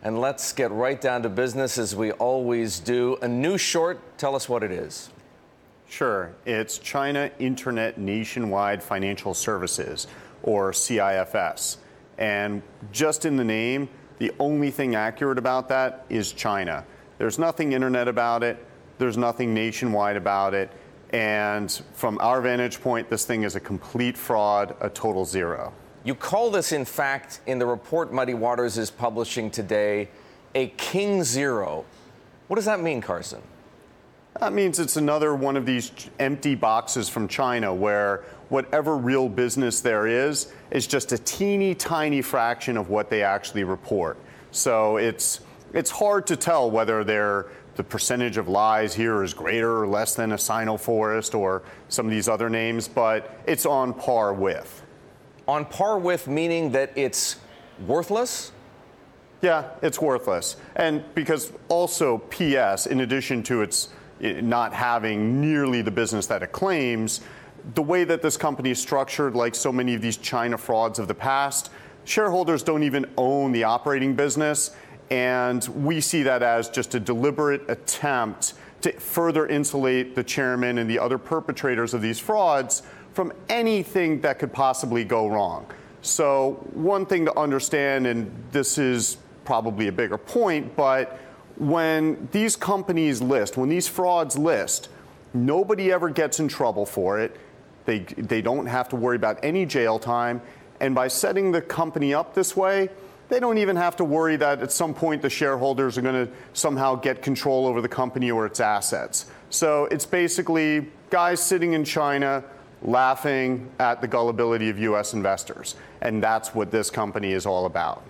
And let's get right down to business as we always do. A new short, tell us what it is. Sure. It's China Internet Nationwide Financial Services, or CIFS. And just in the name, the only thing accurate about that is China. There's nothing internet about it. There's nothing nationwide about it. And from our vantage point, this thing is a complete fraud, a total zero. You call this, in fact, in the report Muddy Waters is publishing today, a King Zero. What does that mean, Carson? That means it's another one of these empty boxes from China where whatever real business there is just a teeny tiny fraction of what they actually report. So it's hard to tell whether the percentage of lies here is greater or less than a Sino-Forest or some of these other names, but it's on par with. On par with, meaning that it's worthless? Yeah, it's worthless. And because also PS, in addition to its not having nearly the business that it claims, the way that this company is structured, like so many of these China frauds of the past, shareholders don't even own the operating business. And we see that as just a deliberate attempt to further insulate the chairman and the other perpetrators of these frauds from anything that could possibly go wrong. So one thing to understand, and this is probably a bigger point, but when these companies list, when these frauds list, nobody ever gets in trouble for it. They don't have to worry about any jail time. And by setting the company up this way, they don't even have to worry that at some point the shareholders are going to somehow get control over the company or its assets. So it's basically guys sitting in China laughing at the gullibility of U.S. investors. And that's what this company is all about.